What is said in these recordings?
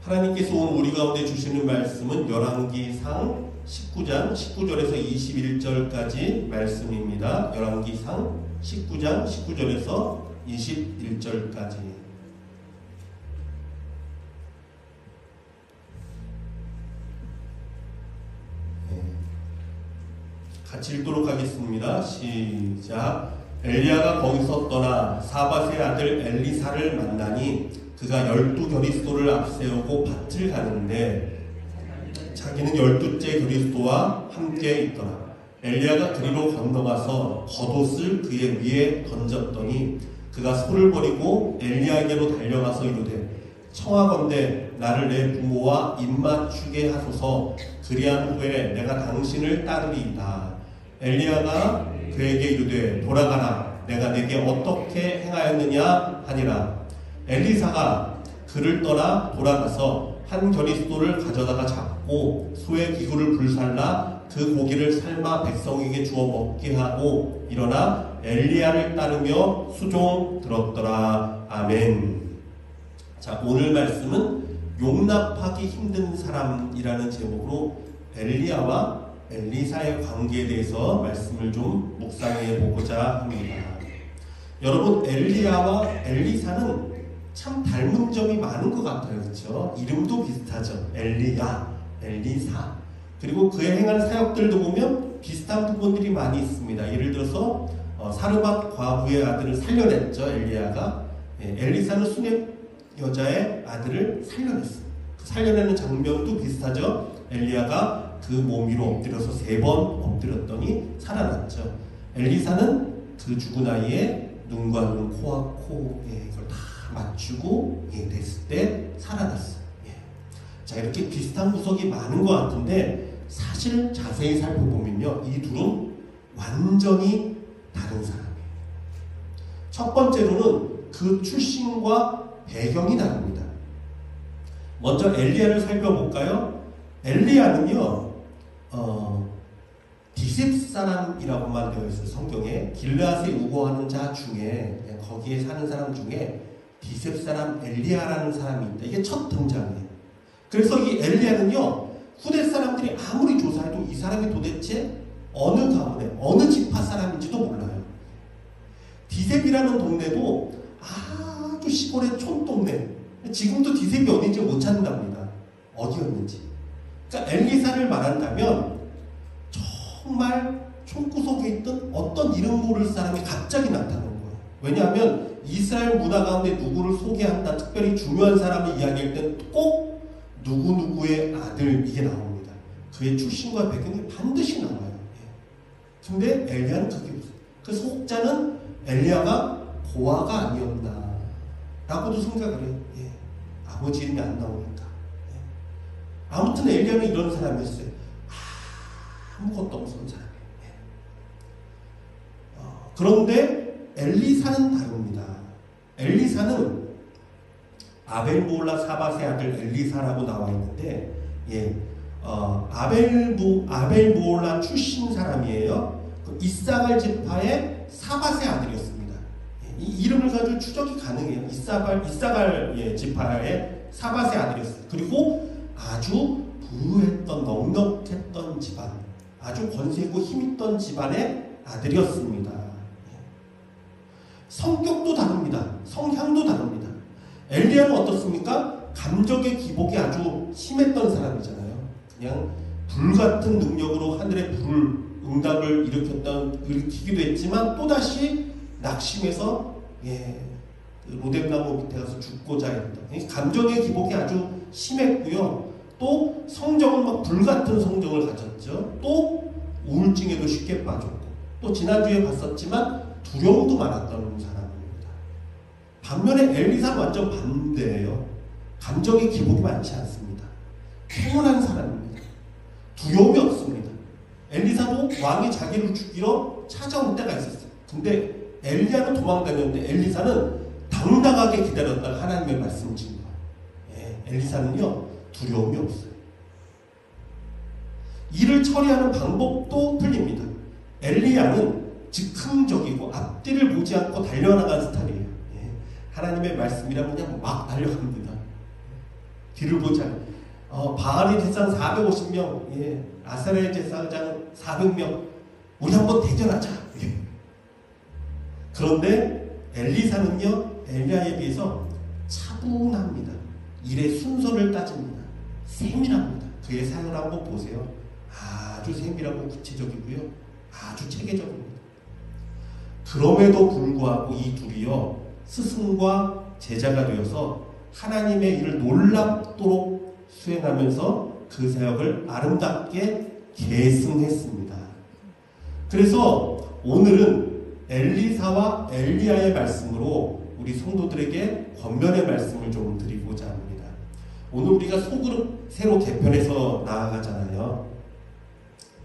하나님께서 오늘 우리 가운데 주시는 말씀은 열왕기상 19장 19절에서 21절까지 말씀입니다. 열왕기상 19장 19절에서 21절까지. 같이 읽도록 하겠습니다. 시작. 엘리야가 거기서 떠나 사밧의 아들 엘리사를 만나니 그가 12겨리스도를 앞세우고 밭을 가는데 자기는 12째 겨리스도와 함께 있더라. 엘리야가 그리로 건너가서 겉옷을 그의 위에 던졌더니 그가 소를 버리고 엘리야에게로 달려가서 이르되 청하건대 나를 내 부모와 입맞추게 하소서. 그리한 후에 내가 당신을 따르리이다. 엘리야가 그에게 이르되 돌아가라. 내가 내게 어떻게 행하였느냐 하니라. 엘리사가 그를 떠나 돌아가서 한 겨리스도를 가져다가 잡고 소의 기구를 불살라 그 고기를 삶아 백성에게 주어 먹게 하고 일어나 엘리야를 따르며 수종 들었더라. 아멘. 자, 오늘 말씀은 용납하기 힘든 사람이라는 제목으로 엘리야와 엘리사의 관계에 대해서 말씀을 좀 묵상해 보고자 합니다. 여러분, 엘리야와 엘리사는 참 닮은 점이 많은 것 같아요. 그렇죠? 이름도 비슷하죠. 엘리야, 엘리사. 그리고 그의 행한 사역들도 보면 비슷한 부분들이 많이 있습니다. 예를 들어서 사르밧 과부의 아들을 살려냈죠. 엘리야가. 엘리사는 수렙 여자의 아들을 살려냈어요. 그 살려내는 장면도 비슷하죠. 엘리야가 그 몸 위로 엎드려서 3번 엎드렸더니 살아났죠. 엘리사는 그 죽은 아이의 눈과 눈, 코와 코, 이걸 다 맞추고 됐을 때 살아났어요. 자, 이렇게 비슷한 구석이 많은 것 같은데 사실 자세히 살펴보면요, 이 둘은 완전히 다른 사람이에요. 첫 번째로는 그 출신과 배경이 다릅니다. 먼저 엘리야를 살펴볼까요? 엘리야는요, 디셉 사람이라고만 되어 있어요. 성경에 길르앗에 우거하는 자 중에, 거기에 사는 사람 중에 디셉 사람 엘리야라는 사람이 있다. 이게 첫 등장이에요. 그래서 이 엘리야는요, 후대 사람들이 아무리 조사해도 이 사람이 도대체 어느 가문에 어느 지파 사람인지도 몰라요. 디셉이라는 동네도 아주 시골의 촌동네, 지금도 디셉이 어딘지 못 찾는답니다. 어디였는지. 그러니까 엘리사를 말한다면 정말 촌구석에 있던 어떤 이름 모를 사람이 갑자기 나타나는 거예요. 왜냐하면 이스라엘 문화 가운데 누구를 소개한다, 특별히 중요한 사람을 이야기할 땐 꼭 누구누구의 아들, 이게 나옵니다. 그의 출신과 배경이 반드시 나와요. 근데 엘리야는 그게 없어요. 그래서 혹자는 엘리야가 고아가 아니었나 라고도 생각을 해요. 아버지 이름이 안 나오니까. 아무튼 엘리야는 이런 사람이었어요. 아무것도 없는 사람이에요. 그런데 엘리사는 다릅니다. 엘리사는 아벨모올라 사밧의 아들 엘리사라고 나와 있는데, 아벨모올라 출신 사람이에요. 이사갈 지파의 사밧의 아들이었습니다. 이 이름을 가지고 추적이 가능해요. 이사갈 지파의 사밧의 아들이었어요. 그리고 아주 부유했던, 넉넉했던 집안, 아주 권세고 힘있던 집안의 아들이었습니다. 성격도 다릅니다. 성향도 다릅니다. 엘리야는 어떻습니까? 감정의 기복이 아주 심했던 사람이잖아요. 그냥 불같은 능력으로 하늘의 불을, 응답을 일으키기도 했지만 또다시 낙심해서 로뎀나무 밑에 가서 죽고자 했던, 감정의 기복이 아주 심했고요. 또 성정은 막 불같은 성정을 가졌죠. 또 우울증에도 쉽게 빠졌고, 또 지난주에 봤었지만 두려움도 많았던 사람입니다. 반면에 엘리사는 완전 반대예요. 감정의 기복이 많지 않습니다. 평온한 사람입니다. 두려움이 없습니다. 엘리사도 왕이 자기를 죽이러 찾아올 때가 있었어요. 근데 엘리야는 도망다녔는데 엘리사는 당당하게 기다렸다가 하나님의 말씀을 진 거예요. 엘리사는요, 두려움이 없어요. 일을 처리하는 방법도 틀립니다. 엘리야는 즉흥적이고 앞뒤를 보지 않고 달려나가는 스타일이에요. 하나님의 말씀이라면 그냥 막 달려갑니다. 뒤를 보지 않아요. 바알의 제사장 450명, 예. 아세라의 제사장 400명, 우리 한번 대전하자. 예. 그런데 엘리사는요, 엘리야에 비해서 차분합니다. 일의 순서를 따집니다. 세밀합니다. 그의 사역을 한번 보세요. 아주 세밀하고 구체적이고요. 아주 체계적입니다. 그럼에도 불구하고 이 둘이요, 스승과 제자가 되어서 하나님의 일을 놀랍도록 수행하면서 그 사역을 아름답게 계승했습니다. 그래서 오늘은 엘리사와 엘리야의 말씀으로 우리 성도들에게 권면의 말씀을 좀 드리고자 합니다. 오늘 우리가 소그룹 새로 개편해서 나아가잖아요.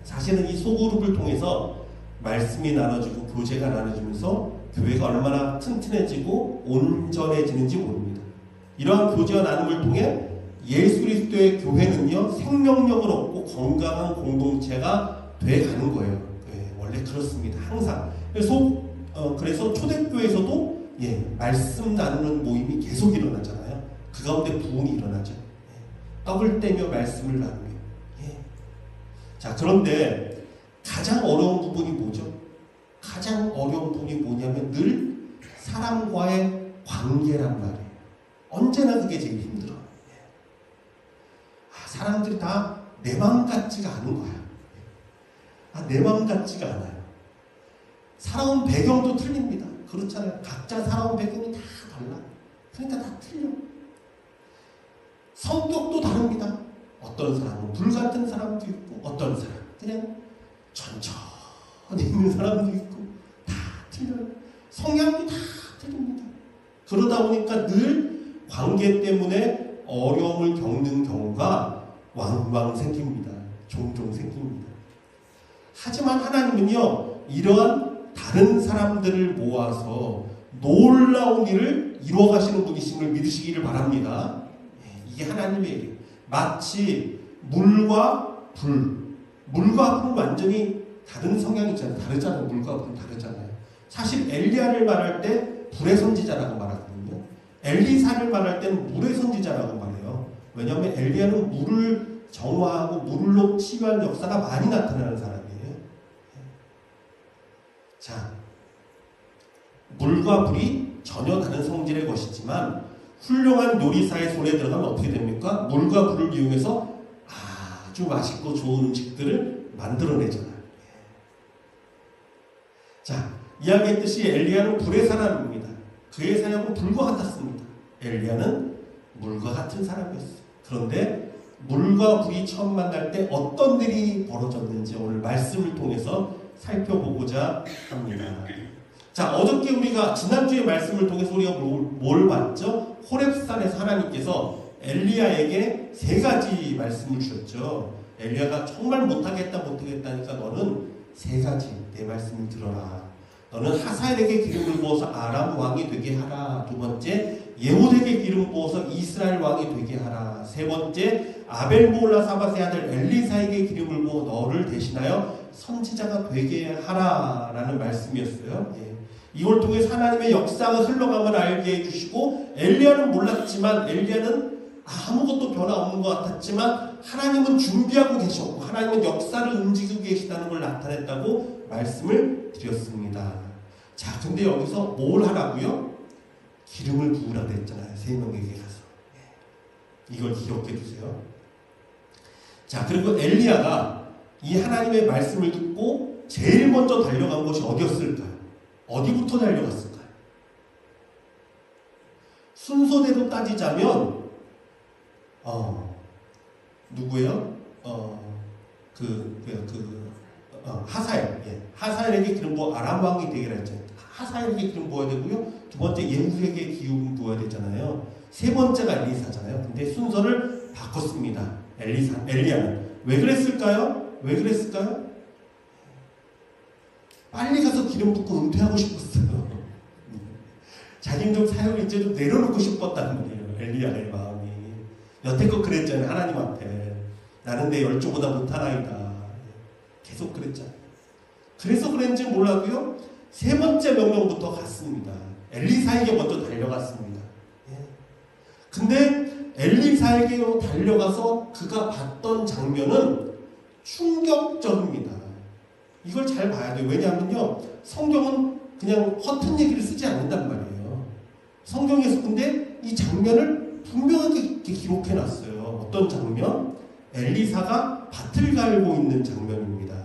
사실은 이 소그룹을 통해서 말씀이 나눠지고 교제가 나눠지면서 교회가 얼마나 튼튼해지고 온전해지는지 모릅니다. 이러한 교제와 나눔을 통해 예수 그리스도의 교회는요, 생명력을 얻고 건강한 공동체가 돼가는 거예요. 네, 원래 그렇습니다. 항상. 그래서 초대교회에서도 말씀 나누는 모임이 계속 일어나잖아요. 그 가운데 부흥이 일어나죠. 떡을 떼며 말씀을 나누며. 자, 그런데 가장 어려운 부분이 뭐죠? 가장 어려운 부분이 뭐냐면 늘 사람과의 관계란 말이에요. 언제나 그게 제일 힘들어요. 사람들이 다 내 마음 같지가 않은 거야. 내 마음 같지가 않아요. 살아온 배경도 틀립니다. 그렇잖아요. 각자 살아온 배경이 다 달라. 그러니까 다 틀려. 성격도 다릅니다. 어떤 사람은 불같은 사람도 있고, 어떤 사람 그냥 천천히 있는 사람도 있고, 다 틀려요. 성향도 다 틀립니다. 그러다 보니까 늘 관계 때문에 어려움을 겪는 경우가 왕왕 생깁니다. 종종 생깁니다. 하지만 하나님은요, 이러한 다른 사람들을 모아서 놀라운 일을 이루어가시는 분이심을 믿으시기를 바랍니다. 이게 하나님의 일이에요. 마치 물과 불은 완전히 다른 성향이잖아요. 다르잖아요. 물과 불은 다르잖아요. 사실 엘리야를 말할 때 불의 선지자라고 말하거든요. 엘리사를 말할 때는 물의 선지자라고 말해요. 왜냐하면 엘리야는 물을 정화하고 물로 치유하는 역사가 많이 나타나는 사람이에요. 자, 물과 불이 전혀 다른 성질의 것이지만 훌륭한 요리사의 손에 들어가면 어떻게 됩니까? 물과 불을 이용해서 아주 맛있고 좋은 음식들을 만들어내잖아요. 자, 이야기했듯이 엘리야는 불의 사람입니다. 그의 사역은 불과 같았습니다. 엘리야는 물과 같은 사람이었어요. 그런데 물과 불이 처음 만날 때 어떤 일이 벌어졌는지 오늘 말씀을 통해서 살펴보고자 합니다. 자, 어저께 우리가 지난주에 말씀을 통해서 우리가 뭘 봤죠? 호렙산에서 하나님께서 엘리야에게 3가지 말씀을 주셨죠. 엘리야가 정말 못하겠다니까 너는 3가지 내 말씀을 들어라. 너는 하사엘에게 기름을 부어서 아람 왕이 되게 하라. 2번째, 예후드에게 기름 부어서 이스라엘 왕이 되게 하라. 3번째, 아벨모올라 사밧의 아들 엘리사에게 기름을 부어 너를 대신하여 선지자가 되게 하라. 라는 말씀이었어요. 이걸 통해 하나님의 역사가 흘러감을 알게 해주시고, 엘리야는 몰랐지만 엘리야는 아무것도 변화 없는 것 같았지만 하나님은 준비하고 계셨고 하나님은 역사를 움직이고 계시다는 걸 나타냈다고 말씀을 드렸습니다. 자, 근데 여기서 뭘 하라고요? 기름을 부으라고 했잖아요. 3명에게 가서. 이걸 기억해 주세요. 자, 그리고 엘리야가 이 하나님의 말씀을 듣고 제일 먼저 달려간 곳이 어디였을까요? 어디부터 달려갔을까요? 순서대로 따지자면 누구예요? 하사엘. 하사엘에게 기름 부어 아람 왕이 되게 했잖아요. 하사엘에게 기름 부어야 되고요. 2번째 예후에게 기름 부어야 되잖아요. 3번째가 엘리사잖아요. 근데 순서를 바꿨습니다. 엘리야는 왜 그랬을까요? 빨리 가서 기름 붓고 은퇴하고 싶었어요. 자기 좀 사역을 이제 좀 내려놓고 싶었다는 거예요. 엘리야의 마음이. 여태껏 그랬잖아요. 하나님한테. 나는 내 열조보다 못하나이다. 계속 그랬잖아요. 그래서 그랬는지 몰라도요. 3번째 명령부터 갔습니다. 엘리사에게 먼저 달려갔습니다. 근데 엘리사에게로 달려가서 그가 봤던 장면은 충격적입니다. 이걸 잘 봐야 돼요. 왜냐하면요, 성경은 그냥 허튼 얘기를 쓰지 않는단 말이에요. 성경에서 근데 이 장면을 분명하게 이렇게 기록해놨어요. 어떤 장면? 엘리사가 밭을 갈고 있는 장면입니다.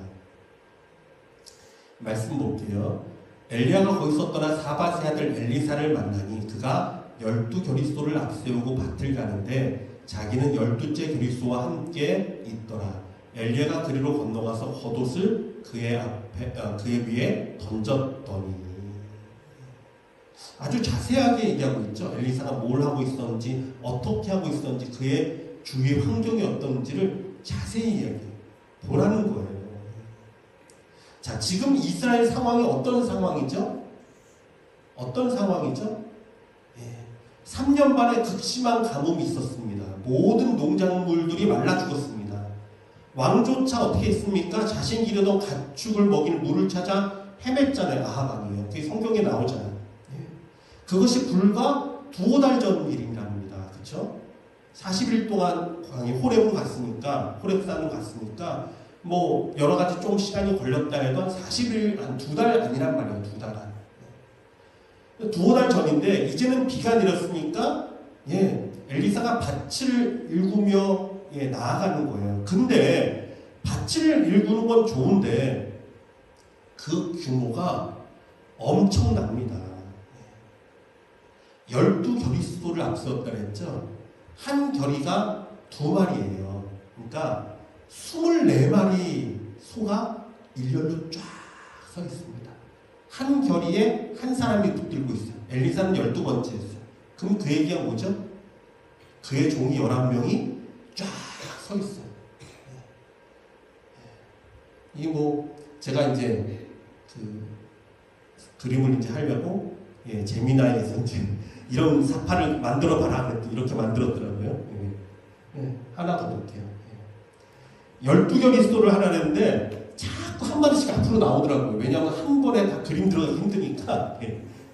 말씀 볼게요. 엘리야가 거기서 떠나 사밧의 아들 엘리사를 만나니 그가 12겨리소를 앞세우고 밭을 가는데 자기는 12째 겨리소와 함께 있더라. 엘리야가 그리로 건너가서 겉옷을 그의 위에 던졌더니. 아주 자세하게 얘기하고 있죠. 엘리사가 뭘 하고 있었는지, 어떻게 하고 있었는지, 그의 주위 환경이 어떤지를 자세히 이야기해요. 보라는 거예요. 자, 지금 이스라엘 상황이 어떤 상황이죠? 어떤 상황이죠? 3년 반의 극심한 가뭄이 있었습니다. 모든 농작물들이 말라 죽었습니다. 왕조차 어떻게 했습니까? 자신 기르던 가축을 먹일 물을 찾아 헤맸잖아요. 아합왕이요. 그게 성경에 나오잖아요. 그것이 불과 2달 전 일이랍니다. 그렇죠? 40일 동안 광야 호렙을 갔으니까, 호렙산을 갔으니까 뭐 여러 가지 좀 시간이 걸렸다 해도 한 40일, 한 2달 아니란 말이에요. 2달 안. 2달 전인데 이제는 비가 내렸으니까 엘리사가 밭을 일구며 나아가는 거예요. 근데 밭을 일구는 건 좋은데 그 규모가 엄청납니다. 12겨리소를 앞세웠다 그랬죠. 한 겨리가 2마리예요. 그러니까 24마리 소가 일렬로 쫙 서 있습니다. 한 겨리에 한 사람이 붙들고 있어요. 엘리사는 12번째였어요. 그럼 그 얘기가 뭐죠? 그의 종이 11명이 쫙 서 있어요. 이 뭐 제가 이제 그 그림을 이제 하려고 재미나에서 이제 이런 사파를 만들어 봐라 그랬더니 이렇게 만들었더라고요. 하나 더 볼게요. 12겨리소를 하라는데 자꾸 한 마디씩 앞으로 나오더라고요. 왜냐하면 한 번에 다 그림 들어가기 힘드니까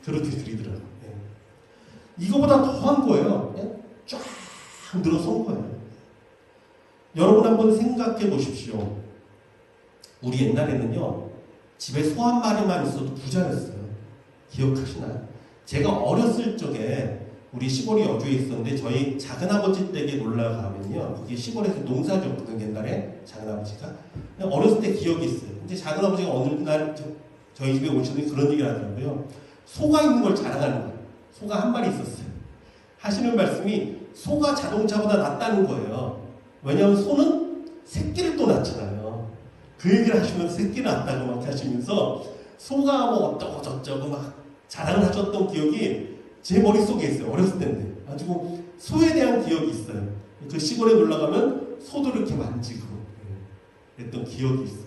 그렇게 그리더라고요. 이거보다 더한 거예요. 쫙 늘어선 거예요. 여러분 한번 생각해 보십시오. 우리 옛날에는요, 집에 소 한 마리만 있어도 부자였어요. 기억하시나요? 제가 어렸을 적에 우리 시골이 여주에 있었는데 저희 작은아버지 댁에 놀러 가면요, 거기 시골에서 농사 지었거든요. 옛날에 작은아버지가. 어렸을 때 기억이 있어요. 근데 작은아버지가 어느 날 저희 집에 오시더니 그런 얘기를 하더라고요. 소가 있는 걸 자랑하는 거예요. 소가 한 마리 있었어요. 하시는 말씀이 소가 자동차보다 낫다는 거예요. 왜냐하면 소는 새끼를 또 낳잖아요. 그 얘기를 하시면서 새끼를 낳았다고 막 하시면서 소가 뭐 어쩌고 저쩌고 막 자랑을 하셨던 기억이 제 머릿속에 있어요. 어렸을 때인데. 가지고 소에 대한 기억이 있어요. 그 시골에 놀러 가면 소도 이렇게 만지고 그랬던 기억이 있어요.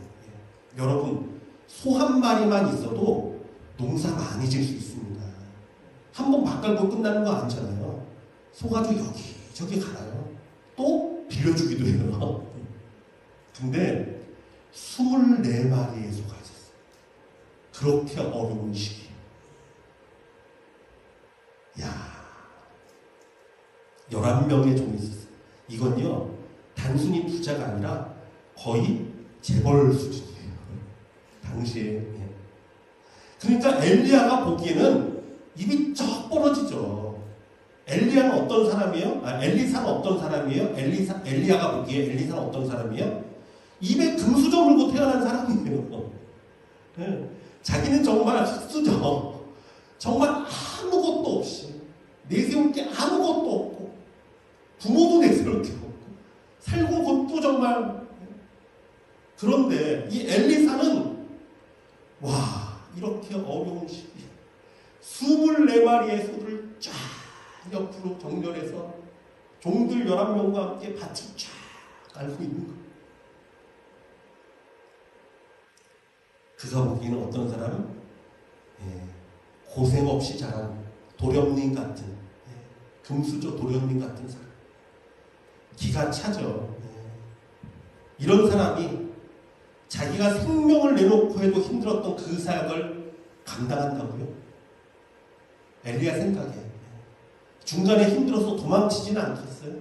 여러분, 소 한 마리만 있어도 농사 많이 질 수 있습니다. 한 번 밥 갈고 끝나는 거 아니잖아요. 소가도 여기저기 가요. 또 빌려주기도 해요. 근데 24마리의 소가 있었어요. 그렇게 어려운 시기. 야, 11명의 종이 있었어요. 이건요, 단순히 부자가 아니라 거의 재벌 수준이에요. 당시에. 그러니까 엘리야가 보기에는 입이 쩍 벌어지죠. 엘리야는 어떤 사람이에요? 엘리사는 어떤 사람이에요? 엘리야가 보기에 엘리사는 어떤 사람이에요? 입에 금수저 물고 태어난 사람이에요. 자기는 정말 흙수저. 정말 아무것도 없이 내세울 게 아무것도 없고 부모도 내세울 게 없고 살고 것도 정말. 그런데 이 엘리사는 이렇게 어려운 시기 24마리의 소를 쫙 옆으로 정렬해서 종들 11명과 함께 밭을 쫙 알고 있는 거예요. 그가 보기에는 어떤 사람? 고생 없이 자란 도련님 같은, 금수저 도련님 같은 사람. 기가 차죠. 이런 사람이 자기가 생명을 내놓고 해도 힘들었던 그 사역을 감당한다고요? 엘리야 생각에 중간에 힘들어서 도망치지는 않겠어요?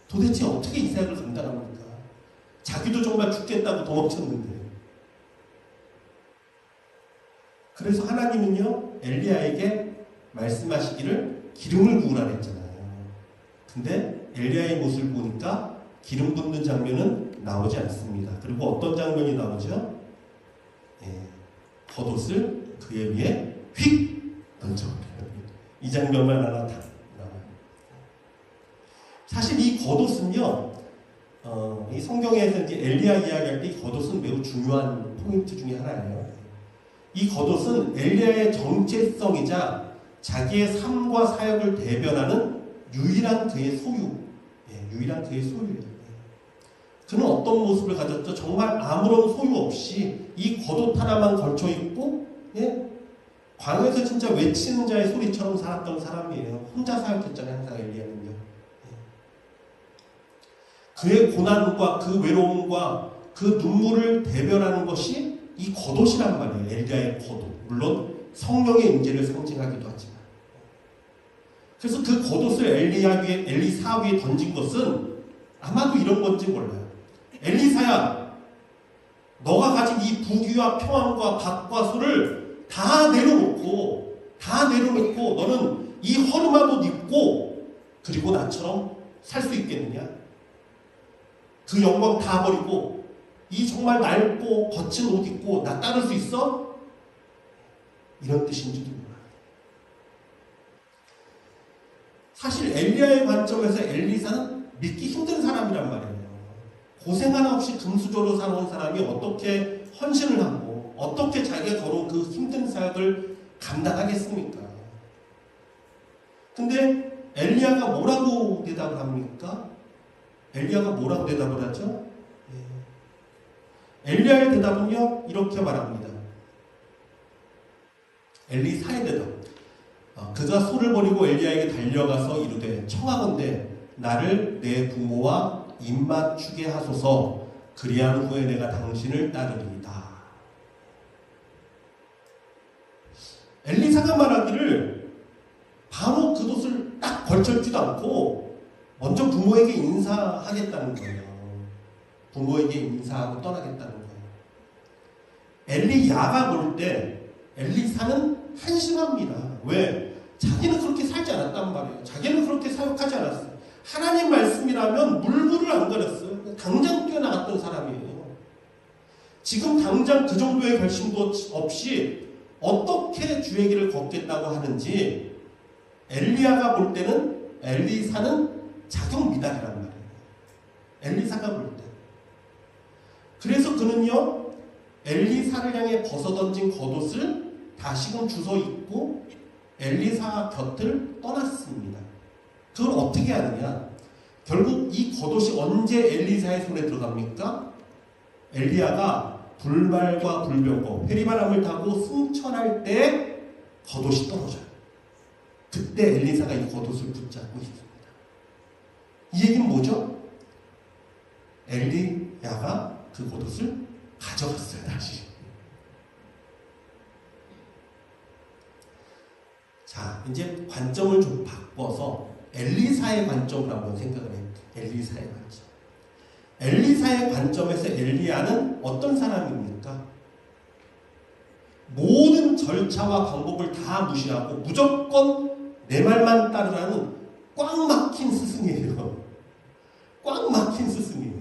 도대체 어떻게 이 사역을 감당합니까? 자기도 정말 죽겠다고 도망쳤는데. 그래서 하나님은요, 엘리야에게 말씀하시기를 기름을 부으라 했잖아요. 근데 엘리야의 모습을 보니까 기름 붓는 장면은 나오지 않습니다. 그리고 어떤 장면이 나오죠? 겉옷을 그의 위에 휙 던져버려요. 이 장면만 하나 다 나와요. 사실 이 겉옷은요, 이 성경에서 이제 엘리야 이야기할 때 이 겉옷은 매우 중요한 포인트 중에 하나예요. 이 겉옷은 엘리야의 정체성이자 자기의 삶과 사역을 대변하는 유일한 그의 소유, 유일한 그의 소유예요. 그는 어떤 모습을 가졌죠? 정말 아무런 소유 없이 이 겉옷 하나만 걸쳐 입고, 광야에서 진짜 외치는 자의 소리처럼 살았던 사람이에요. 혼자 사역했잖아요, 항상 엘리야는요. 그의 고난과 그 외로움과 그 눈물을 대변하는 것이 이 겉옷이란 말이에요. 엘리야의 겉옷. 물론 성령의 임재를 상징하기도 하지만. 그래서 그 겉옷을 엘리사 위에 던진 것은 아마도 이런 건지 몰라요. 엘리사야, 너가 가진 이 부귀와 평안과 밭과 소를 다 내려놓고 너는 이 허름한 옷 입고 그리고 나처럼 살 수 있겠느냐? 그 영광 다 버리고 이 정말 낡고 거친 옷 입고 나 따를 수 있어? 이런 뜻인지도 몰라요. 사실 엘리야의 관점에서 엘리사는 믿기 힘든 사람이란 말이에요. 고생 하나 없이 금수저로 살아온 사람이 어떻게 헌신을 하고 어떻게 자기가 걸어온 그 힘든 사역을 감당하겠습니까? 근데 엘리야가 뭐라고 대답을 합니까? 엘리야가 뭐라고 대답을 하죠? 엘리야의 대답은요, 이렇게 말합니다. 엘리사의 대답. 그가 소를 버리고 엘리야에게 달려가서 이르되 청하건대 나를 내 부모와 입맞추게 하소서. 그리한 후에 내가 당신을 따르리이다. 엘리사가 말하기를 바로 그 돛을 딱 걸쳐있지도 않고 먼저 부모에게 인사하겠다는 거예요. 부모에게 인사하고 떠나겠다는 거예요. 엘리야가 볼 때 엘리사는 한심합니다. 왜? 자기는 그렇게 살지 않았단 말이에요. 자기는 그렇게 사역하지 않았어요. 하나님 말씀이라면 물불을 안 가렸어요. 당장 뛰어나갔던 사람이에요. 지금 당장 그 정도의 결심도 없이 어떻게 주의 길을 걷겠다고 하는지 엘리야가 볼 때는 엘리사는 자격 미달이란 말이에요. 엘리사가 볼 때. 그래서 그는요, 엘리사를 향해 벗어던진 겉옷을 다시금 주워 입고 엘리사 곁을 떠났습니다. 그걸 어떻게 하느냐? 결국 이 겉옷이 언제 엘리사의 손에 들어갑니까? 엘리야가 불말과 불병거, 회리바람을 타고 승천할 때 겉옷이 떨어져요. 그때 엘리사가 이 겉옷을 붙잡고 있습니다. 이 얘기는 뭐죠? 엘리야가 그 겉옷을 가져갔어요, 다시. 자, 이제 관점을 좀 바꿔서 엘리사의 관점을 한번 생각을 해볼게요. 엘리사의 관점. 엘리사의 관점에서 엘리야는 어떤 사람입니까? 모든 절차와 방법을 다 무시하고 무조건 내 말만 따르라는 꽉 막힌 스승이에요. 꽉 막힌 스승이에요.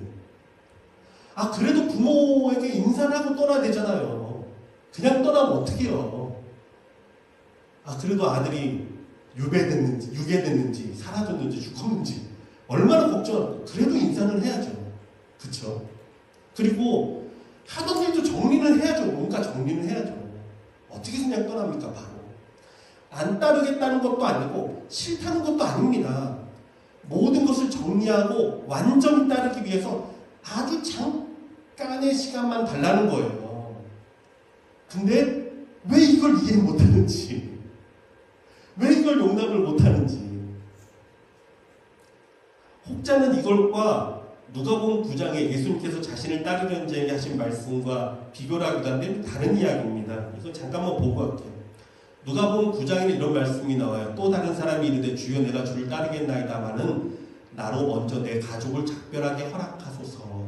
그래도 부모에게 인사를 하고 떠나야 되잖아요. 그냥 떠나면 어떡해요. 그래도 아들이 유괴됐는지 사라졌는지 죽었는지 얼마나 걱정할까. 그래도 인사는 해야죠. 그쵸? 그리고 하던 일도 정리는 해야죠. 뭔가 정리는 해야죠. 어떻게 그냥 떠납니까? 바로 안 따르겠다는 것도 아니고 싫다는 것도 아닙니다. 모든 것을 정리하고 완전히 따르기 위해서 아주 잠깐의 시간만 달라는 거예요. 근데 왜 이걸 이해 못하는지, 왜 이걸 용납을 못하는지. 혹자는 이걸과 누가복음 9장에 예수님께서 자신을 따르려는 자에게 하신 말씀과 비교를 하기도 한데 다른 이야기입니다. 이거 잠깐만 보고 갈게요. 누가복음 9장에는 이런 말씀이 나와요. 또 다른 사람이 이르되 주여 내가 주를 따르겠나이다마는 나로 먼저 내 가족을 작별하게 허락하소서.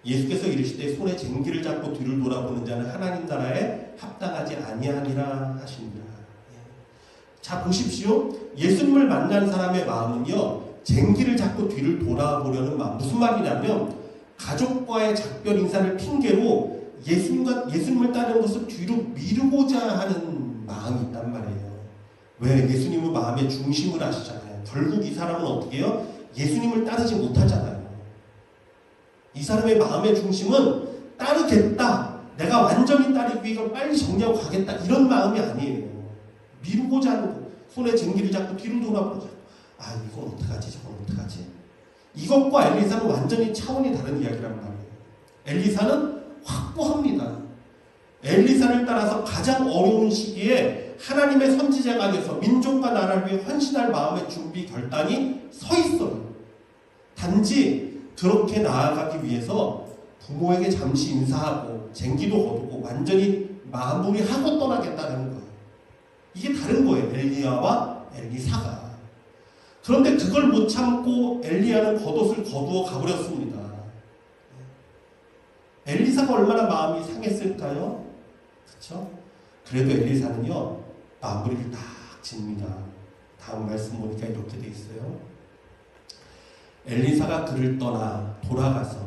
예수께서 이르시되 손에 쟁기를 잡고 뒤를 돌아보는 자는 하나님 나라에 합당하지 아니하니라 하시니라. 자, 보십시오. 예수님을 만난 사람의 마음은요, 쟁기를 잡고 뒤를 돌아보려는 마음. 무슨 말이냐면 가족과의 작별 인사를 핑계로 예수님을 따르는 것을 뒤로 미루고자 하는 마음이 있단 말이에요. 왜? 예수님은 마음의 중심을 아시잖아요. 결국 이 사람은 어떻게 해요? 예수님을 따르지 못하잖아요. 이 사람의 마음의 중심은 따르겠다. 내가 완전히 따르기 위해 이걸 빨리 정리하고 가겠다. 이런 마음이 아니에요. 미루고자 하는 거. 손에 쟁기를 잡고 뒤로 돌아보자. 아, 이건 어떡하지? 저건 어떡하지? 이것과 엘리사는 완전히 차원이 다른 이야기란 말이에요. 엘리사는 확고합니다. 엘리사를 따라서 가장 어려운 시기에 하나님의 선지자가 돼서 민족과 나라를 위해 헌신할 마음의 준비 결단이 서 있어요. 단지 그렇게 나아가기 위해서 부모에게 잠시 인사하고 쟁기도 거두고 완전히 마무리하고 떠나겠다는 거예요. 이게 다른 거예요. 엘리야와 엘리사가. 그런데 그걸 못 참고 엘리야는 겉옷을 거두어 가버렸습니다. 엘리사가 얼마나 마음이 상했을까요? 그렇죠? 그래도 엘리사는요, 마무리를 딱 짓니다. 다음 말씀 보니까 이렇게 돼 있어요. 엘리사가 그를 떠나 돌아가서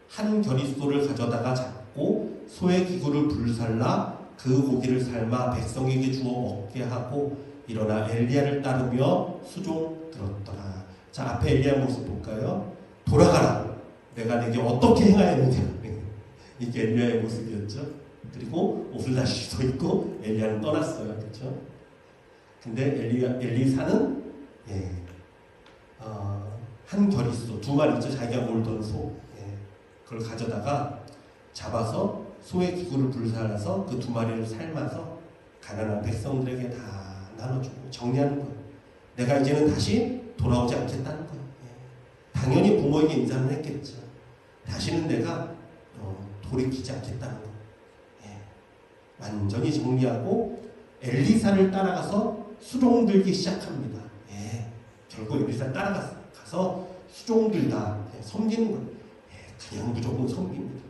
한 겨릿소를 가져다가 잡고 소의 기구를 불살라 그 고기를 삶아 백성에게 주어 먹게 하고 일어나 엘리야를 따르며 수종 들었더라. 자, 앞에 엘리야 모습 볼까요? 돌아가라. 내가 내게 어떻게 행하였느냐. 이게 엘리야의 모습이었죠. 그리고 옷을 다시 벗고 엘리야는 떠났어요. 그렇죠? 근데 엘리사는 한 겨릿소, 두 마리죠. 자기가 몰던 소. 그걸 가져다가 잡아서 소의 기구를 불살라서 그 두 마리를 삶아서 가난한 백성들에게 다 나눠주고 정리하는 거예요. 내가 이제는 다시 돌아오지 않겠다는 거예요. 당연히 부모에게 인사는 했겠죠. 다시는 내가 돌이키지 않겠다는 거예요. 완전히 정리하고 엘리사를 따라가서 수종 들기 시작합니다. 결국 엘리사 따라가서 수종 들다 섬기는 거예요. 그냥 무조건 섬깁니다.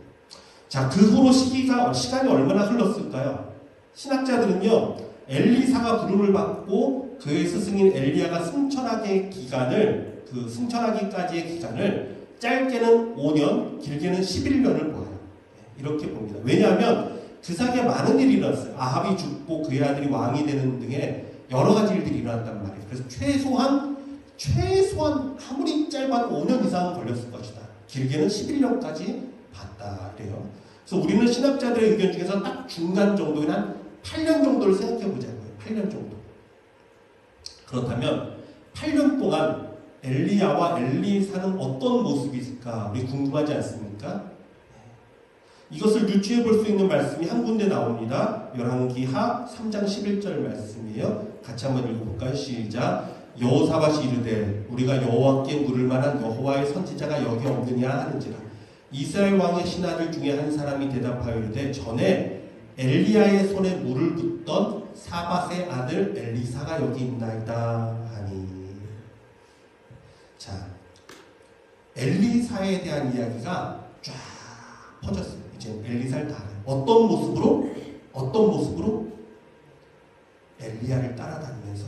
자, 그 후로 시간이 얼마나 흘렀을까요? 신학자들은요, 엘리사가 부름을 받고 그의 스승인 엘리야가 승천하기까지의 기간을 짧게는 5년, 길게는 11년을 보아요. 이렇게 봅니다. 왜냐하면 그 사이에 많은 일이 일어났어요. 아합이 죽고 그의 아들이 왕이 되는 등의 여러 가지 일들이 일어났단 말이에요. 그래서 최소한 아무리 짧아도 5년 이상은 걸렸을 것이다. 길게는 11년까지 봤다 그래요. 그래서 우리는 신학자들의 의견 중에서 딱 중간 정도인 한 8년 정도를 생각해 보자고요. 8년 정도. 그렇다면 8년 동안 엘리야와 엘리사는 어떤 모습이 있을까? 우리 궁금하지 않습니까? 이것을 유추해 볼 수 있는 말씀이 한 군데 나옵니다. 열왕기하 3장 11절 말씀이에요. 같이 한번 읽어볼까요? 시작. 여호사밧이 이르되 우리가 여호와께 물을 만한 여호와의 선지자가 여기 없느냐 하는지라. 이스라엘 왕의 신하들 중에 한 사람이 대답하여 이르되 전에 엘리야의 손에 물을 붓던 사밧의 아들 엘리사가 여기 있나이다 하니. 자, 엘리사에 대한 이야기가 쫙 퍼졌어요. 이제 엘리사를 따라요. 어떤 모습으로? 엘리야를 따라다니면서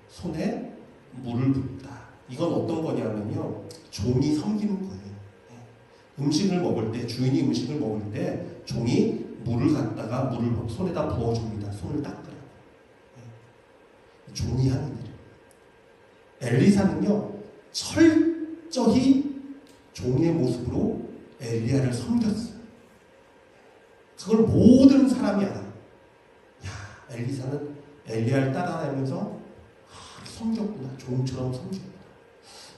손에 물을 붓다. 이건 어떤 거냐면요, 종이 섬기는 거예요. 음식을 먹을 때, 주인이 음식을 먹을 때 종이 물을 갖다가 물을 손에다 부어줍니다. 손을 닦으라고. 종이 하는 일이에요. 엘리사는요, 철저히 종의 모습으로 엘리야를 섬겼어요. 그걸 모든 사람이 알아요. 야, 엘리사는 엘리야를 따라다니면서 섬겼구나. 종처럼 섬겼구나.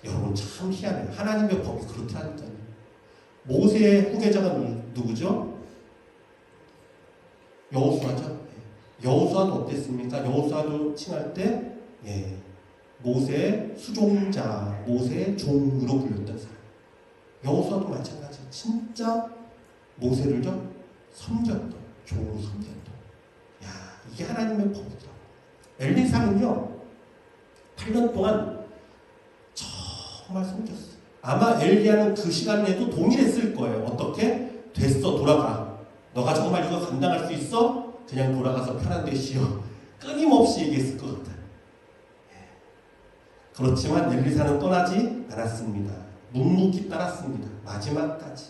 여러분 참 희한해요. 하나님의 법이 그렇다니까요. 모세의 후계자가 누구죠? 여호수아죠. 여호수아는 어땠습니까? 여호수아도 칭할 때 모세의 수종자, 모세의 종으로 불렸던 사람. 여호수아도 마찬가지예요. 진짜 모세를요 섬겼던, 종으로 섬겼던. 야, 이게 하나님의 법이더라고요. 엘리사는요 8년 동안 정말 숨겼어요. 아마 엘리야는 그 시간에도 동일했을 거예요. 어떻게? 됐어, 돌아가. 너가 정말 이거 감당할 수 있어? 그냥 돌아가서 편한 데 쉬어. 끊임없이 얘기했을 것 같아요. 그렇지만 엘리사는 떠나지 않았습니다. 묵묵히 따랐습니다. 마지막까지.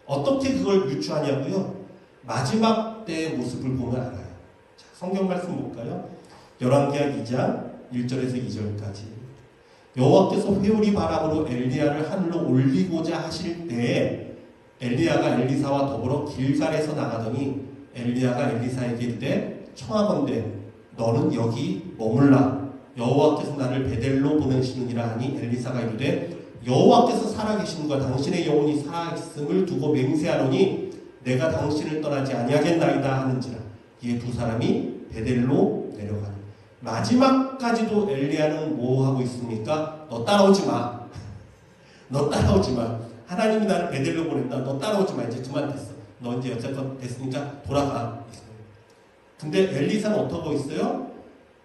어떻게 그걸 유추하냐고요? 마지막 때의 모습을 보면 알아요. 자, 성경 말씀 볼까요? 열왕기하 2장 1절에서 2절까지. 여호와께서 회오리 바람으로 엘리야를 하늘로 올리고자 하실 때에 엘리야가 엘리사와 더불어 길갈에서 나가더니 엘리야가 엘리사에게 이르되 청하건대 너는 여기 머물라. 여호와께서 나를 베델로 보내시느니라 하니 엘리사가 이르되 여호와께서 살아계시는과 당신의 영혼이 살아있음을 두고 맹세하노니 내가 당신을 떠나지 아니하겠나이다 하는지라. 이에 두 사람이 베델로 내려가니 마지막까지도 엘리야는 뭐 하고 있습니까? 너 따라오지 마. 너 따라오지 마. 하나님이 나를 베델로 보낸다. 너 따라오지 마. 이제 그만 됐어. 너 이제 여태껏 됐으니까 돌아가. 근데 엘리사는 어떻게 하고 있어요?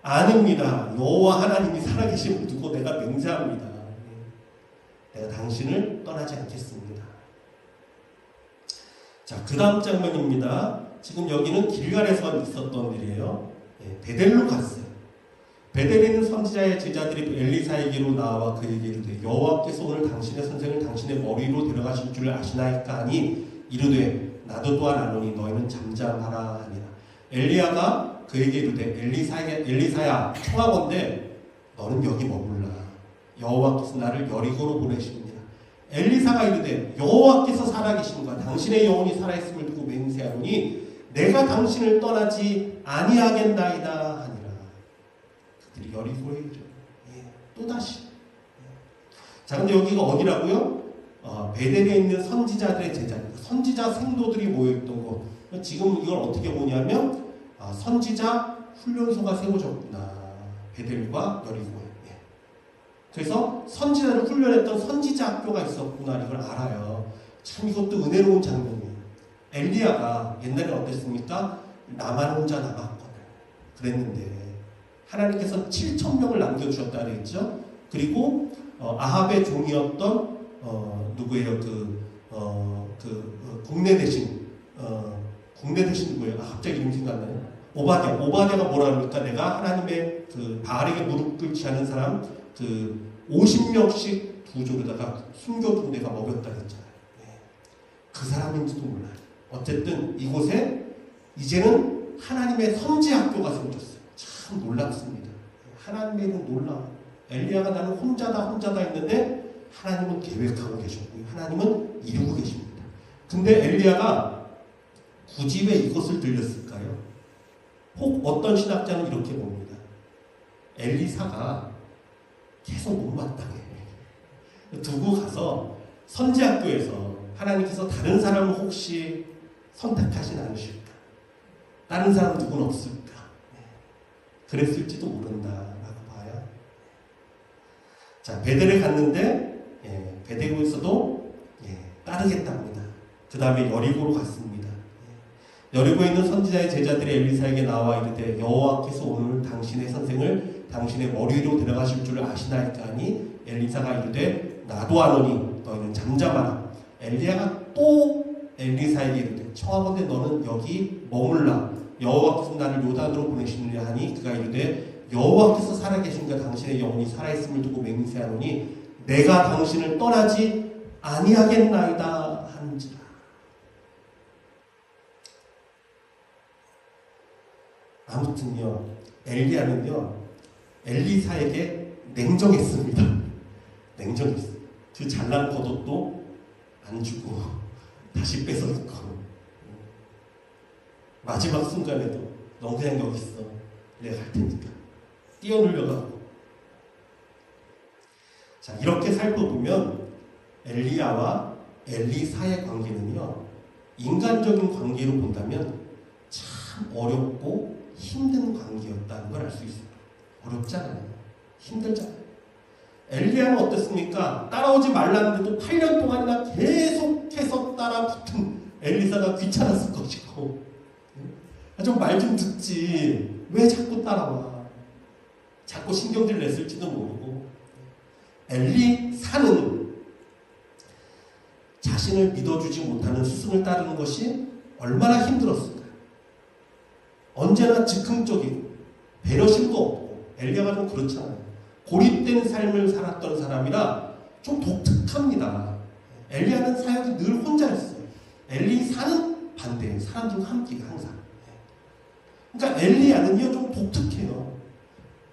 아닙니다. 여호와 하나님이 살아계심을 두고 내가 맹세합니다. 내가 당신을 떠나지 않겠습니다. 자, 그 다음 장면입니다. 지금 여기는 길갈에서 있었던 일이에요. 베델로 갔어요. 베델에 있는 선지자의 제자들이 엘리사에게로 나와 그에게 이르되 여호와께서 오늘 당신의 선생을 당신의 머리로 데려가실 줄 아시나이까 하니 이르되 나도 또한 아노니 너희는 잠잠하라 하니라. 엘리야가 그에게 이르되 엘리사야 청하건대 너는 여기 머물라. 여호와께서 나를 여리고로 보내시느니라. 엘리사가 이르되 여호와께서 살아계신과 당신의 영혼이 살아있음을 두고 맹세하노니 내가 당신을 떠나지 아니하겠나이다 하니라. 그들이 여리고에 이르 또다시. 자, 근데 여기가 어디라고요? 베델에 있는 선지자들의 제자, 선지자 생도들이 모여있던 곳. 지금 이걸 어떻게 보냐면 선지자 훈련소가 세워졌구나. 베델과 여리고에. 그래서 선지자를 훈련했던 선지자 학교가 있었구나. 이걸 알아요. 참 이것도 은혜로운 장면이에요. 엘리야가 옛날에 어땠습니까? 나만 혼자 남았거든. 그랬는데 하나님께서 7,000명을 남겨주셨다 그랬죠. 그리고 아합의 종이었던 누구예요? 국내 대신 누구예요? 갑자기 이름 생각나요? 오바댜가 뭐라 그러니까 내가 하나님의 그 바알에게 무릎 꿇지 않은 사람 50명씩 두 조로다가 숨겨둔 데가 먹였다 했잖아요. 그 사람인지도 몰라요. 어쨌든 이곳에 이제는 하나님의 선지 학교가 생겼어요. 참 놀랍습니다. 하나님의 일은 놀라워요. 엘리야가 나는 혼자다 했는데 하나님은 계획하고 계셨고 하나님은 이루고 계십니다. 근데 엘리야가 굳이 왜 이것을 들렸을까요? 혹 어떤 신학자는 이렇게 봅니다. 엘리사가 계속 못마땅해. 두고 가서 선지학교에서 하나님께서 다른 사람을 혹시 선택하진 않으실까? 다른 사람 누구는 없을까? 그랬을지도 모른다라고 봐요. 자, 베델에 갔는데 베델에서도 따르겠답니다. 그 다음에 여리고로 갔습니다. 여리고에 있는 선지자의 제자들이 엘리사에게 나와 이르되 여호와께서 오늘 당신의 선생을 당신의 머리 위로 데려가실 줄 아시나이까 하니 엘리사가 이르되 나도 아노니 너희는 잠잠하라. 엘리야가 또 엘리사에게 이르되 청하건대 너는 여기 머물라. 여호와께서 나를 요단으로 보내시느냐 하니 그가 이르되 여호와께서 살아계신가 당신의 영혼이 살아있음을 두고 맹세하노니 내가 당신을 떠나지 아니하겠나이다 하는지라. 아무튼요, 엘리야는요 엘리사에게 냉정했습니다. 냉정했어요. 그 잘난 겉옷도 안 주고 다시 뺏어놓고 마지막 순간에도 너 그냥 여기 있어. 내가 갈 테니까 뛰어놀려가고. 자, 이렇게 살펴보면 엘리야와 엘리사의 관계는요 인간적인 관계로 본다면 참 어렵고 힘든 관계였다는 걸 알 수 있어요. 어렵잖아요. 힘들잖아요. 엘리야는 어땠습니까? 따라오지 말라는데도 8년 동안이나 계속해서 따라붙은 엘리사가 귀찮았을 것이고, 좀 말 좀 듣지 왜 자꾸 따라와? 자꾸 신경질 냈을지도 모르고. 엘리사는 자신을 믿어주지 못하는 스승을 따르는 것이 얼마나 힘들었을까. 언제나 즉흥적이고 배려심도 없고, 엘리야가 좀 그렇잖아요. 고립된 삶을 살았던 사람이라 좀 독특합니다. 엘리야는 사역이 늘 혼자였어요. 엘리사는 반대예요. 사람들과 함께 항상. 그러니까 엘리야는요 좀 독특해요.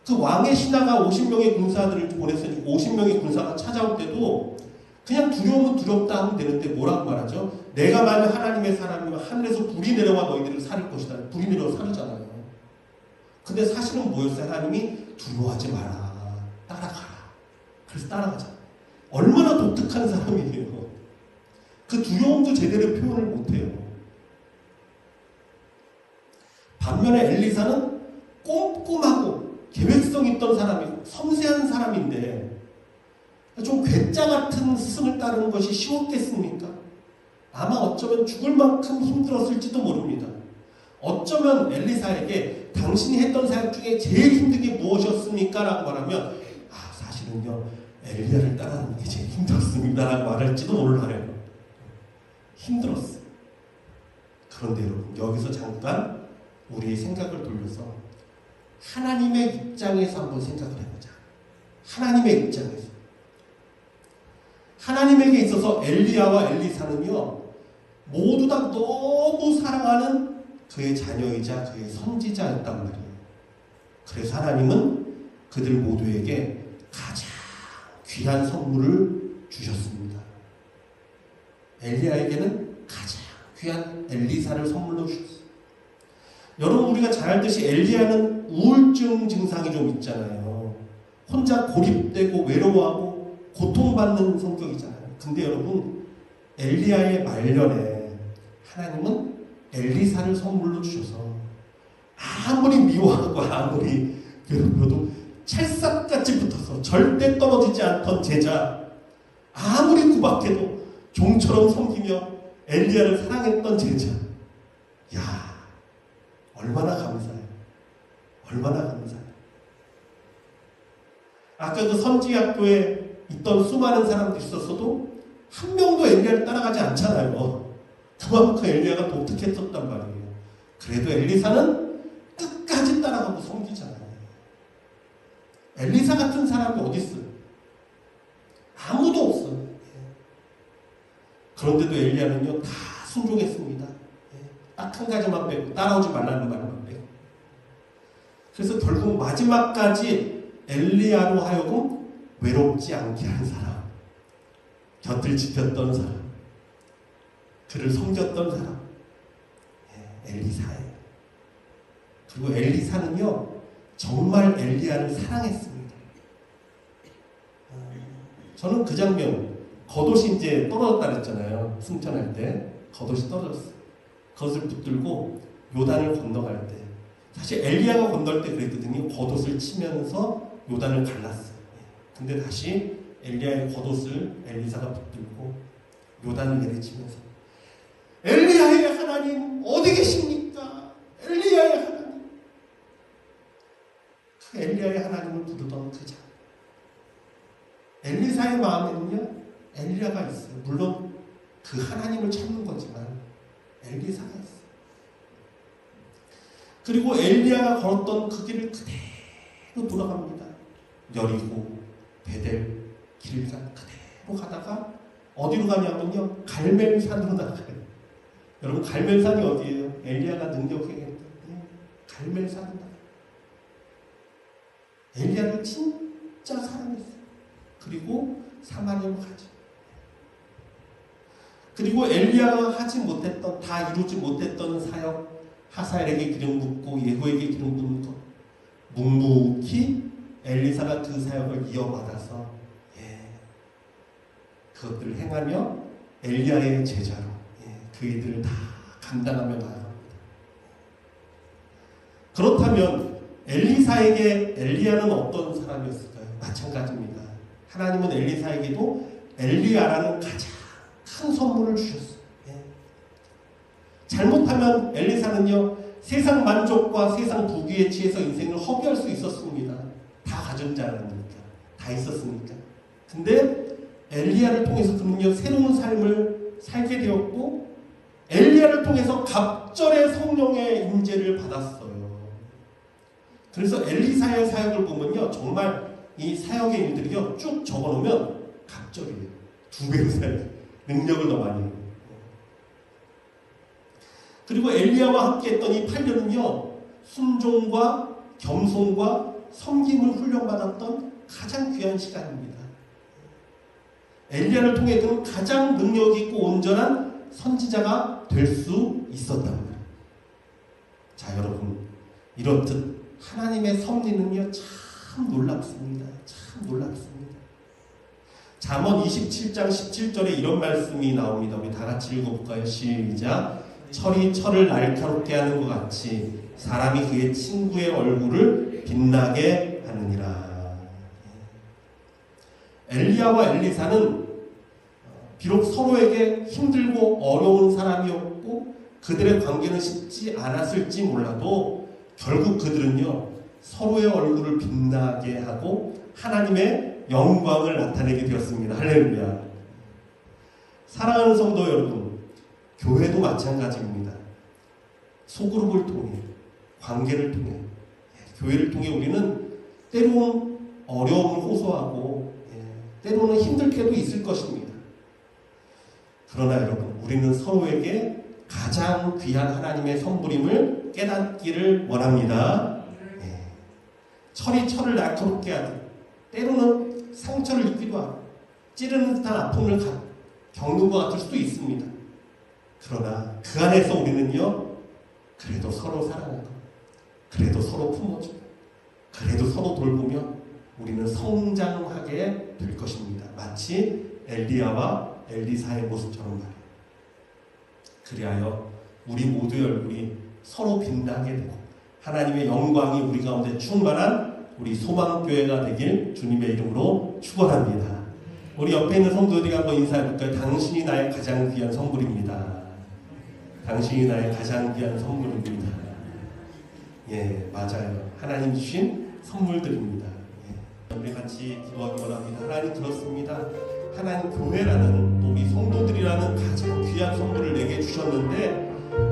그 왕의 신하가 50명의 군사들을 보냈으니 50명의 군사가 찾아올 때도 그냥 두려우면 두렵다 하면 되는데 뭐라고 말하죠? 내가 만약 하나님의 사람이면 하늘에서 불이 내려와 너희들을 살릴 것이다. 불이 내려와 살리잖아요. 근데 사실은 뭐였어요? 하나님이 두려워하지 마라. 따라가라. 그래서 따라가잖아요. 얼마나 독특한 사람이에요. 그 두려움도 제대로 표현을 못해요. 반면에 엘리사는 꼼꼼하고 계획성 있던 사람이고 섬세한 사람인데 좀 괴짜 같은 스승을 따르는 것이 쉬웠겠습니까? 아마 어쩌면 죽을 만큼 힘들었을지도 모릅니다. 어쩌면 엘리사에게 당신이 했던 사역 중에 제일 힘든 게 무엇이었습니까? 라고 말하면 사실은요 엘리야를 따르는 게 제일 힘들었습니다 라고 말할지도 몰라요. 힘들었어요. 그런데 여러분 여기서 잠깐 우리의 생각을 돌려서 하나님의 입장에서 한번 생각을 해보자. 하나님의 입장에서. 하나님에게 있어서 엘리야와 엘리사는요 모두 다 너무 사랑하는 그의 자녀이자 그의 선지자였단 말이에요. 그래서 하나님은 그들 모두에게 가장 귀한 선물을 주셨습니다. 엘리야에게는 가장 귀한 엘리사를 선물로 주셨어요. 여러분 우리가 잘 알듯이 엘리야는 우울증 증상이 좀 있잖아요. 혼자 고립되고 외로워하고 고통받는 성격이잖아요. 근데 여러분 엘리야의 말년에 하나님은 엘리사를 선물로 주셔서 아무리 미워하고 아무리 괴롭혀도 찰싹같이 붙어서 절대 떨어지지 않던 제자, 아무리 구박해도 종처럼 섬기며 엘리야를 사랑했던 제자. 야, 얼마나 감사해요. 얼마나 감사해요. 아까 그 선지학교에 있던 수많은 사람들이 있었어도 한 명도 엘리야를 따라가지 않잖아요. 그만큼 엘리야가 독특했었단 말이에요. 그래도 엘리사는 끝까지 따라가고 섬기잖아요. 엘리사 같은 사람이 어디 있어요? 아무도 없어요. 그런데도 엘리야는요 다 순종했습니다. 딱 한 가지만 빼고 따라오지 말라는 말만 빼고. 그래서 결국 마지막까지 엘리야로 하여금 외롭지 않게 한 사람, 곁을 지켰던 사람, 그를 섬겼던 사람, 엘리사예요. 그리고 엘리사는요 정말 엘리야를 사랑했습니다. 저는 그 장면, 겉옷이 이제 떨어졌다 그랬잖아요. 승천할 때 겉옷이 떨어졌어요. 겉을 붙들고 요단을 건너갈 때, 사실 엘리야가 건널 때 그랬거든요. 겉옷을 치면서 요단을 갈랐어요. 근데 다시 엘리야의 겉옷을 엘리사가 붙들고 요단을 내리치면서 엘리야의 하나님 어디 계십니까? 엘리야의 하나님. 그 엘리야의 하나님을 부르던 그 자. 엘리사의 마음에는요 엘리야가 있어요. 물론 그 하나님을 찾는 거지만 엘리사가 있어요. 그리고 엘리야가 걸었던 그 길을 그대로 돌아갑니다. 여리고 베델 길간 그대로 가다가 어디로 가냐면요 갈멜산으로 나가요. 여러분 갈멜산이 어디예요? 엘리야가 능력행했던 갈멜산으로 나가요. 엘리야를 진짜 사랑했어요. 그리고 사마리아로 가죠. 그리고 엘리야가 하지 못했던, 다 이루지 못했던 사역, 하사엘에게 기름 붓고 예후에게 기름 붓는 것, 묵묵히 엘리사가 그 사역을 이어받아서 그것들을 행하며 엘리야의 제자로 그 일들을 다 감당하며 나아갑니다. 그렇다면 엘리사에게 엘리야는 어떤 사람이었을까요? 마찬가지입니다. 하나님은 엘리사에게도 엘리야라는 가장 큰 선물을 주셨어요. 잘못하면 엘리사는요 세상 만족과 세상 부귀에 취해서 인생을 허비할 수 있었습니다. 다 가진 자라니까, 다 있었으니까. 근데 엘리야를 통해서 그는요 새로운 삶을 살게 되었고 엘리야를 통해서 갑절의 성령의 임재를 받았어요. 그래서 엘리사의 사역을 보면요 정말 이 사역의 일들이요 쭉 적어놓으면 갑절이에요. 2배로 사역 능력을 더 많이 해요. 그리고 엘리야와 함께했던 이 8년은요 순종과 겸손과 섬김을 훈련받았던 가장 귀한 시간입니다. 엘리야를 통해 그는 가장 능력 있고 온전한 선지자가 될 수 있었단 말이에요. 자 여러분 이렇듯 하나님의 섭리는요 참 놀랍습니다. 참 놀랍습니다. 잠언 27장 17절에 이런 말씀이 나옵니다. 우리 다 같이 읽어볼까요? 시작. 철이 철을 날카롭게 하는 것 같이 사람이 그의 친구의 얼굴을 빛나게 하느니라. 엘리야와 엘리사는 비록 서로에게 힘들고 어려운 사람이었고 그들의 관계는 쉽지 않았을지 몰라도 결국 그들은요 서로의 얼굴을 빛나게 하고 하나님의 영광을 나타내게 되었습니다. 할렐루야. 사랑하는 성도 여러분, 교회도 마찬가지입니다. 소그룹을 통해, 관계를 통해, 교회를 통해 우리는 때로는 어려움을 호소하고 때로는 힘들 때도 있을 것입니다. 그러나 여러분, 우리는 서로에게 가장 귀한 하나님의 선물임을 깨닫기를 원합니다. 철이 철을 날카롭게 하듯 때로는 상처를 입기도 하고 찌르는 듯한 아픔을 겪는 것 같을 수도 있습니다. 그러나 그 안에서 우리는요 그래도 서로 사랑하고 그래도 서로 품어주고 그래도 서로 돌보며 우리는 성장하게 될 것입니다. 마치 엘리야와 엘리사의 모습처럼 말이에요. 그리하여 우리 모두의 얼굴이 서로 빛나게 되고 하나님의 영광이 우리 가운데 충만한 우리 소망교회가 되길 주님의 이름으로 축원합니다. 우리 옆에 있는 성도들이 한번 인사해볼까요? 당신이 나의 가장 귀한 선물입니다. 당신이 나의 가장 귀한 선물입니다. 예, 맞아요. 하나님 주신 선물들입니다. 예. 우리 같이 기도하기 원합니다. 하나님 들었습니다. 하나님 교회라는 또 우리 성도들이라는 가장 귀한 선물을 내게 주셨는데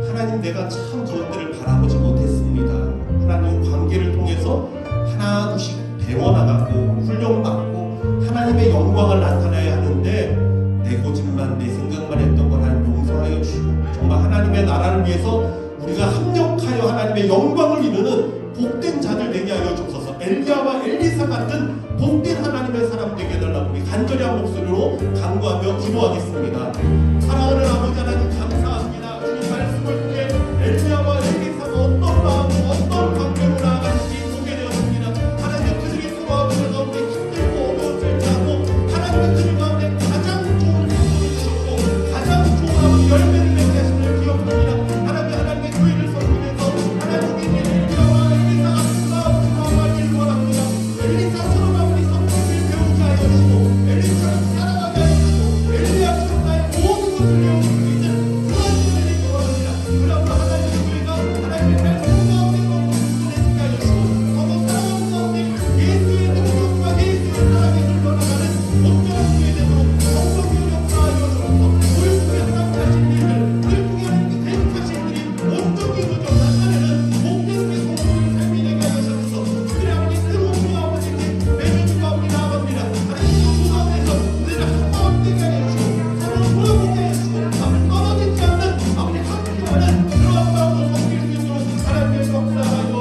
하나님 내가 참 그것들을 바라보지 못했습니다. 하나님 관계를 통해서 하나둘씩 배워나가고 훈련받고 하나님의 영광을 나타내야 하는데 내 고집만 내 생각만 했던 걸 하나님 용서하여 주시고 정말 하나님의 나라를 위해서 우리가 합력하여 하나님의 영광을 이루는 복된 자들 되게 하여 주옵소서. 엘리야와 엘리사 같은 복된 하나님의 사람 되게 해달라고 우리 간절히 한 목소리로 간구하며 기도하겠습니다. 사랑하는 아버지 하나님 감사합니다. 주님 말씀을 통해 엘리야와 엘리사가 어떤 마음으로 어떤 관계로 나아가는지 보게 되었습니다. 하나님 그들이 서로 아버지 가운데 힘들고 어려운 절차하고 하나님 그들 가운데 가장 좋은 선물을 주셨고 가장 좋은 아버지 열매를 맺게 하시는 기억합니다. 하나님의 교회를 섬기면서 하나님의 엘리야와 엘리사 같은 마음으로 나아가기를 원합니다. 엘리사처럼 아버지 성품을 배우게 하여 주시고 엘리사처럼 살아가게 하여 주시고 엘리야처럼 나의 모든 것을 배울 수 있는 그런 은혜를 원합니다. 그러므로 하나님의 교회가 하나님의 말씀 가운데 너무 순수해지게 하여 주시고 서로 사랑하는 가운데 예수의 능력과 예수의 사랑에 흘러나가는 온전한 교회 되도록 성령의 역사하여 주옵소서. 우리 중에 하나님 하신 일들 우리 중에 하나님께 계획하신 일이 온전히 이루어져 나타내는 복된 우리 성도의 삶이 되게 하여 주옵소서. 그들의 아버지 새로운 주 아버지께 매주주가 우리 나아갑니다. 하나님 그 가운데서 우리를 한 마음 되게 하여 주시고 서로를 돌아보게 하여 주시고 아버지 떨어지지 않는 아버지 함께하는 그러한 마음으로 섬길 수 있도록 하나님의 역사하여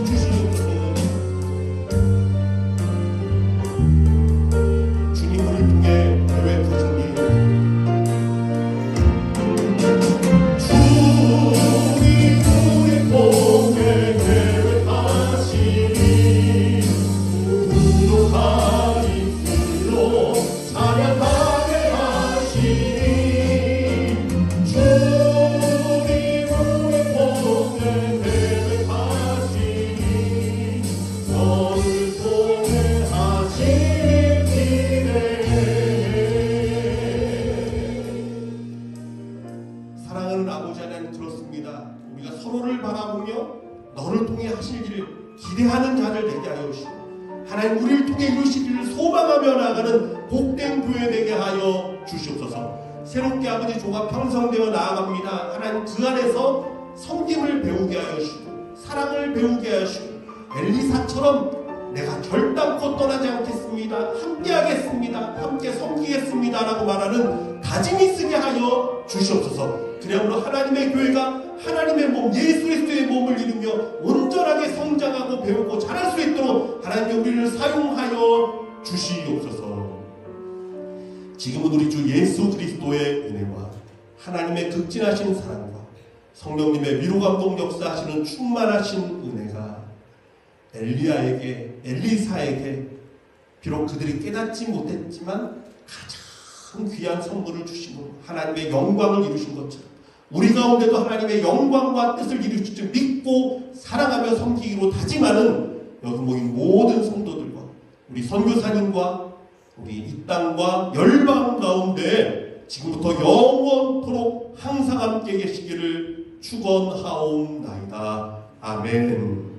주시옵소서. 주님 우리 통해 계획하신 일 주님 우리 통해 계획하신 일 부족한 입술로 찬양하게 하시니 주님 우리 통해 계획하신 일 너를 통해 하신 사랑하는 아버지 하나님 들었습니다. 우리가 서로를 바라보며 너를 통해 하실 일을 기대하는 자들 되게 하여 주시고 하나님 우리를 통해 이루실 일을 소망하며 나아가는 복 교회 되게 하여 주시옵소서. 새롭게 아버지 조가 형성되어 나아갑니다. 하나님 그 안에서 섬김을 배우게 하여 주시고 사랑을 배우게 하시고 엘리사처럼 내가 결단코 떠나지 않겠습니다. 함께 하겠습니다. 함께 섬기겠습니다. 라고 말하는 다짐이 있게 하여 주시옵소서. 그야말로 하나님의 교회가 하나님의 몸 예수 그리스도의 몸을 이루며 온전하게 성장하고 배우고 자랄 수 있도록 하나님 우리를 사용하여 주시옵소서. 지금은 우리 주 예수 그리스도의 은혜와 하나님의 극진하신 사랑과 성령님의 위로 감동 역사하시는 충만하신 은혜가 엘리사에게 비록 그들이 깨닫지 못했지만 가장 귀한 선물을 주시고 하나님의 영광을 이루신 것처럼 우리 가운데도 하나님의 영광과 뜻을 이루실 줄 믿고 사랑하며 섬기기로 다짐하는 여기 모인 모든 성도들과 우리 선교사님과 우리 이 땅과 열방 가운데 지금부터 영원토록 항상 함께 계시기를 축원하옵나이다. 아멘.